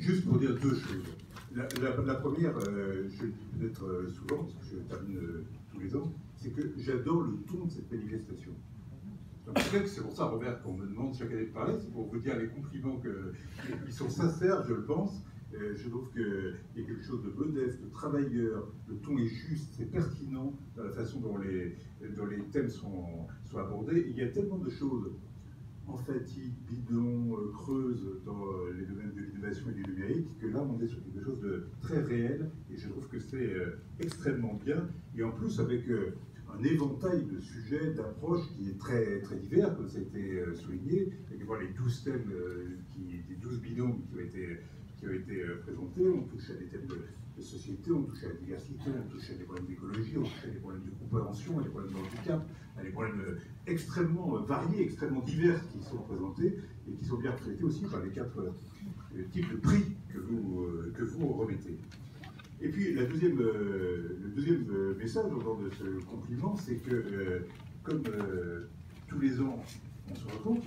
Juste pour dire deux choses. La première, je le dis peut-être souvent, parce que je termine tous les ans, c'est que j'adore le ton de cette manifestation. Donc peut-être que c'est pour ça, Robert, qu'on me demande chaque année de parler, c'est pour vous dire les compliments qui sont sincères, je le pense. Je trouve qu'il y a quelque chose de modeste, de travailleur, le ton est juste, c'est pertinent dans la façon dont les thèmes sont abordés. Il y a tellement de choses emphatiques, bidons, creuses dans les domaines de l'innovation et du numérique, que là on est sur quelque chose de très réel, et je trouve que c'est extrêmement bien, et en plus avec un éventail de sujets, d'approches qui est très, très divers, comme ça a été souligné, avec les 12 thèmes, des 12 bidons qui ont été présentés. On touche à des thèmes de société, on touche à la diversité, on touche à des problèmes d'écologie, on touche à des problèmes de compréhension, à des problèmes de handicap, à des problèmes extrêmement variés, extrêmement divers qui sont présentés et qui sont bien traités aussi par les 4 types de prix que vous remettez. Et puis le deuxième message au genre de ce compliment, c'est que comme tous les ans on se rencontre,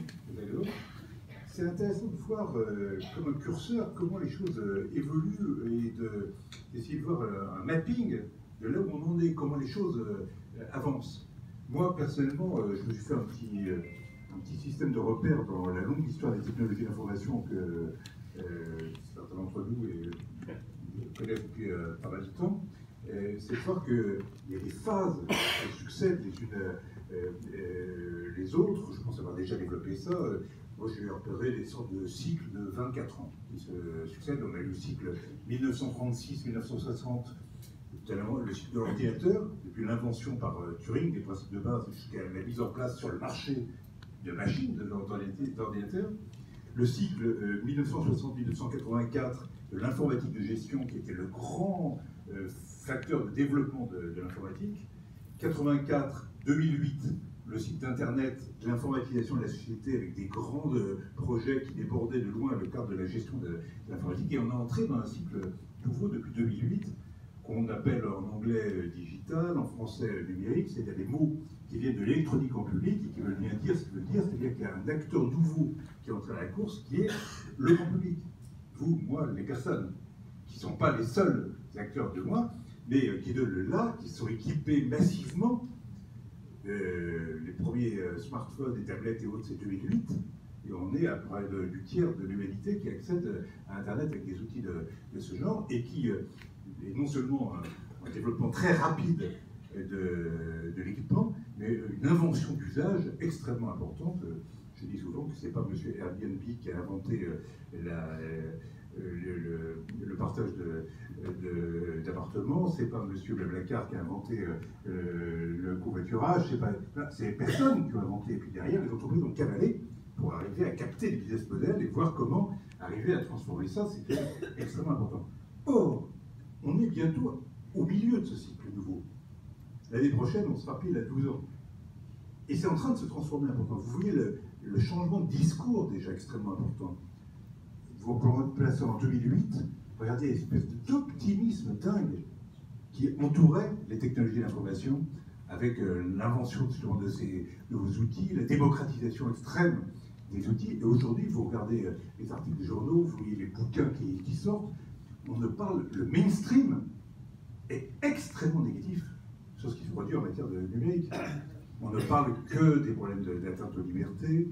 c'est intéressant de voir comme un curseur comment les choses évoluent et d'essayer de voir un mapping de là où on en est, comment les choses avancent. Moi personnellement, je me suis fait un petit système de repères dans la longue histoire des technologies d'information que certains d'entre nous connaissent depuis pas mal de temps. C'est de voir qu'il y a des phases qui succèdent les unes les autres. Je pense avoir déjà développé ça. Moi, j'ai repéré des sortes de cycles de 24 ans qui se succèdent. On a eu le cycle 1936-1960, le cycle de l'ordinateur, depuis l'invention par Turing des principes de base jusqu'à la mise en place sur le marché de machines d'ordinateurs. Le cycle 1960-1984 de l'informatique de gestion, qui était le grand facteur de développement de l'informatique. 84-2008, le cycle d'Internet, de l'informatisation de la société avec des grands projets qui débordaient de loin le cadre de la gestion de l'informatique. Et on est entré dans un cycle nouveau depuis 2008, qu'on appelle en anglais digital, en français numérique, c'est-à-dire des mots qui viennent de l'électronique en public et qui veulent bien dire ce qu'ils veulent dire, c'est-à-dire qu'il y a un acteur nouveau qui est entré à la course, qui est le grand public. Vous, moi, les personnes, qui ne sont pas les seuls acteurs de moi, mais qui de là, qui sont équipés massivement. Les premiers smartphones et tablettes et autres, c'est 2008, et on est à près du tiers de l'humanité qui accède à Internet avec des outils de ce genre, et qui est non seulement un développement très rapide de l'équipement, mais une invention d'usage extrêmement importante. Je dis souvent que ce n'est pas M. Airbnb qui a inventé le partage d'appartements, c'est pas M. Blablacar qui a inventé le covoiturage, c'est personne qui a inventé. Et puis derrière, les entreprises ont cavalé pour arriver à capter les business models et voir comment arriver à transformer ça, c'était extrêmement important. Or, on est bientôt au milieu de ce cycle nouveau. L'année prochaine, on sera pile à 12 ans. Et c'est en train de se transformer important. Vous voyez le changement de discours déjà extrêmement important. Vous replacez en 2008, regardez l'espèce d'optimisme dingue qui entourait les technologies d'information avec l'invention de ces nouveaux outils, la démocratisation extrême des outils. Et aujourd'hui, vous regardez les articles des journaux, vous voyez les bouquins qui sortent, on ne parle, le mainstream est extrêmement négatif sur ce qui se produit en matière de numérique. On ne parle que des problèmes d'atteinte aux libertés,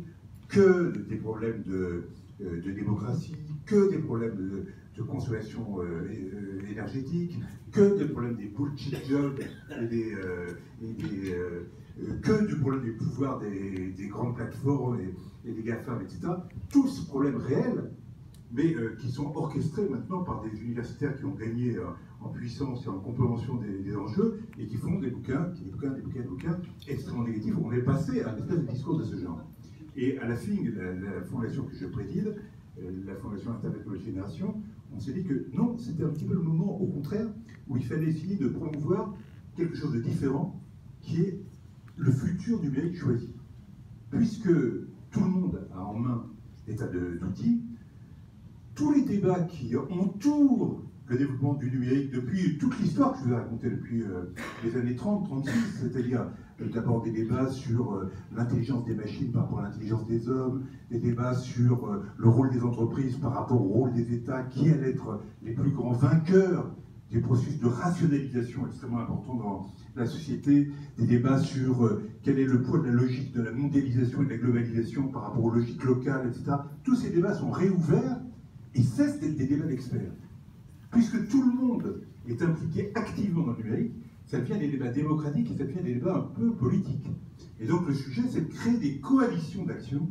que des problèmes de démocratie, que des problèmes de consommation énergétique, que des problèmes des bullshit jobs, que du problème du pouvoir des grandes plateformes et des GAFAM, etc. Tous problèmes réels, mais qui sont orchestrés maintenant par des universitaires qui ont gagné en puissance et en compréhension des enjeux, et qui font des bouquins extrêmement négatifs. On est passé à un espèce de discours de ce genre. Et à la fin, la fondation que je préside, la fondation Internet Nouvelle Génération, on s'est dit que non, c'était un petit peu le moment, au contraire, où il fallait essayer de promouvoir quelque chose de différent, qui est le futur numérique choisi. Puisque tout le monde a en main des tas d'outils, tous les débats qui entourent le développement du numérique depuis toute l'histoire que je vous ai racontée depuis les années 30-36, c'est-à-dire d'abord des débats sur l'intelligence des machines par rapport à l'intelligence des hommes, des débats sur le rôle des entreprises par rapport au rôle des États, qui allaient être les plus grands vainqueurs des processus de rationalisation extrêmement importants dans la société, des débats sur quel est le poids de la logique de la mondialisation et de la globalisation par rapport aux logiques locales, etc. Tous ces débats sont réouverts et cessent d'être des débats d'experts. Puisque tout le monde est impliqué activement dans le numérique, ça devient des débats démocratiques et ça devient des débats un peu politiques. Et donc le sujet, c'est de créer des coalitions d'action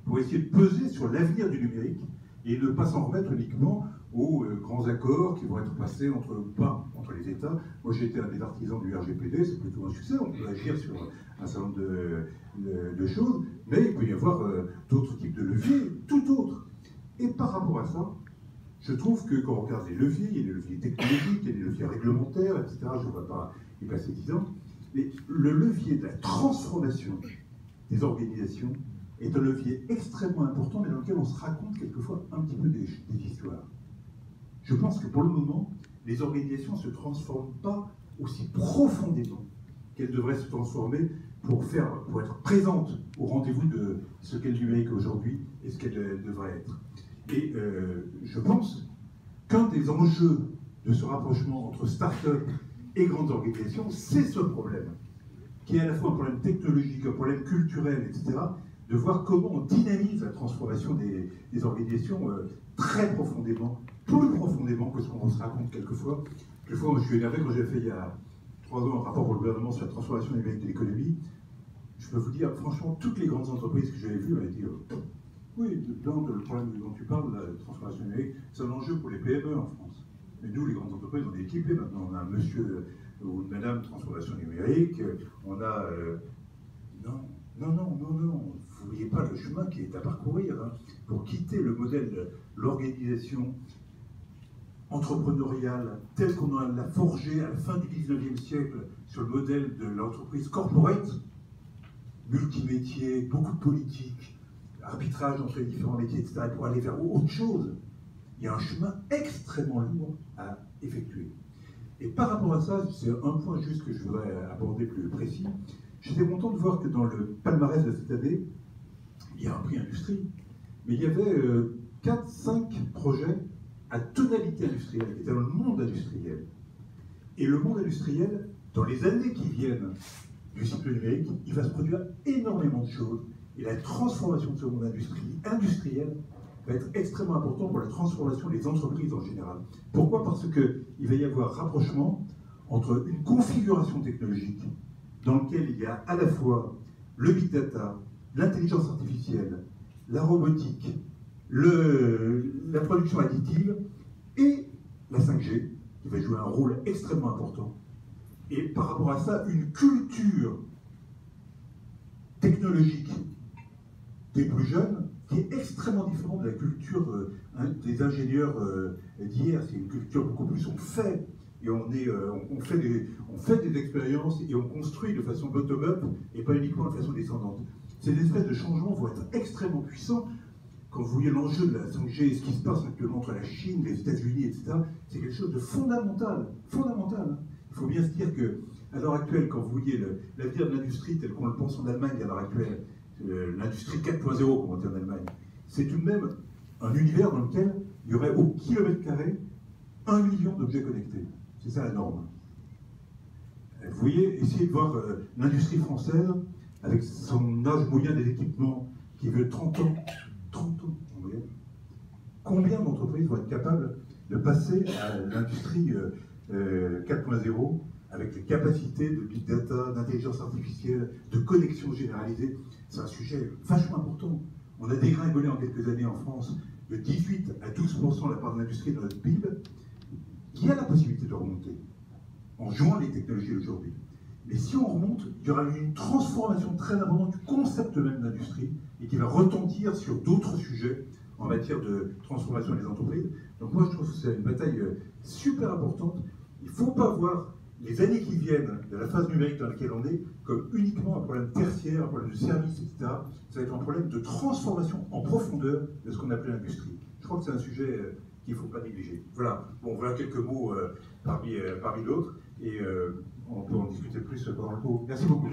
pour essayer de peser sur l'avenir du numérique et ne pas s'en remettre uniquement aux grands accords qui vont être passés entre les États. Moi, j'ai été un des artisans du RGPD, c'est plutôt un succès, on peut agir sur un certain nombre de choses, mais il peut y avoir d'autres types de leviers, tout autres. Et par rapport à ça, je trouve que quand on regarde les leviers, il y a des leviers technologiques, il y a des leviers réglementaires, etc., je ne vais pas y passer 10 ans, mais le levier de la transformation des organisations est un levier extrêmement important, mais dans lequel on se raconte quelquefois un petit peu des histoires. Je pense que pour le moment, les organisations ne se transforment pas aussi profondément qu'elles devraient se transformer pour être présentes au rendez-vous de ce qu'est le numérique aujourd'hui et ce qu'elle devrait être. Et je pense qu'un des enjeux de ce rapprochement entre start-up et grandes organisations, c'est ce problème, qui est à la fois un problème technologique, un problème culturel, etc., de voir comment on dynamise la transformation des organisations très profondément, plus profondément que ce qu'on se raconte quelquefois. Quelquefois, je suis énervé quand j'ai fait il y a 3 ans un rapport au gouvernement sur la transformation numérique de l'économie. Je peux vous dire, franchement, toutes les grandes entreprises que j'avais vues m'avaient dit oui, le problème dont tu parles, la transformation numérique, c'est un enjeu pour les PME en France. Mais nous, les grandes entreprises, on est équipés maintenant. On a un monsieur ou une madame transformation numérique, on a... Non, vous ne voyez pas le chemin qui est à parcourir pour quitter le modèle de l'organisation entrepreneuriale telle qu'on l'a forgée à la fin du 19e siècle sur le modèle de l'entreprise corporate, multimétier, beaucoup de politique, arbitrage entre les différents métiers, etc., pour aller vers autre chose. Il y a un chemin extrêmement lourd à effectuer. Et par rapport à ça, c'est un point juste que je voudrais aborder plus précis. J'étais content de voir que dans le palmarès de cette année, il y a un prix industrie, mais il y avait 4-5 projets à tonalité industrielle, qui étaient dans le monde industriel. Et le monde industriel, dans les années qui viennent du cycle numérique, il va se produire énormément de choses. Et la transformation de ce monde industriel va être extrêmement important pour la transformation des entreprises en général. Pourquoi? Parce qu'il va y avoir rapprochement entre une configuration technologique dans laquelle il y a à la fois le big data, l'intelligence artificielle, la robotique, la production additive et la 5G, qui va jouer un rôle extrêmement important. Et par rapport à ça, une culture technologique des plus jeunes qui est extrêmement différente de la culture des ingénieurs d'hier. C'est une culture beaucoup plus on fait, et on fait des expériences et on construit de façon bottom-up et pas uniquement de façon descendante. Ces espèces de changements vont être extrêmement puissants. Quand vous voyez l'enjeu de la 5G et ce qui se passe actuellement entre la Chine, les États-Unis, etc., c'est quelque chose de fondamental. Fondamental. Il faut bien se dire qu'à l'heure actuelle, quand vous voyez l'avenir de l'industrie tel qu'on le pense en Allemagne à l'heure actuelle, l'industrie 4.0, comme on dit en Allemagne, c'est tout de même un univers dans lequel il y aurait au kilomètre carré 1 million d'objets connectés. C'est ça la norme. Vous voyez, essayez de voir l'industrie française, avec son âge moyen des équipements qui veut 30 ans, en moyenne. Combien d'entreprises vont être capables de passer à l'industrie 4.0 avec les capacités de big data, d'intelligence artificielle, de connexion généralisée? C'est un sujet vachement important. On a dégringolé en quelques années en France de 18 à 12% la part de l'industrie dans notre PIB. Il y a la possibilité de remonter en jouant les technologies d'aujourd'hui. Mais si on remonte, il y aura une transformation très importante du concept même d'industrie et qui va retentir sur d'autres sujets en matière de transformation des entreprises. Donc moi je trouve que c'est une bataille super importante. Il ne faut pas voir les années qui viennent de la phase numérique dans laquelle on est comme uniquement un problème tertiaire, un problème de service, etc. Ça va être un problème de transformation en profondeur de ce qu'on appelle l'industrie. Je crois que c'est un sujet qu'il ne faut pas négliger. Voilà, bon, voilà quelques mots parmi d'autres, et on peut en discuter plus pendant le cours. Merci beaucoup.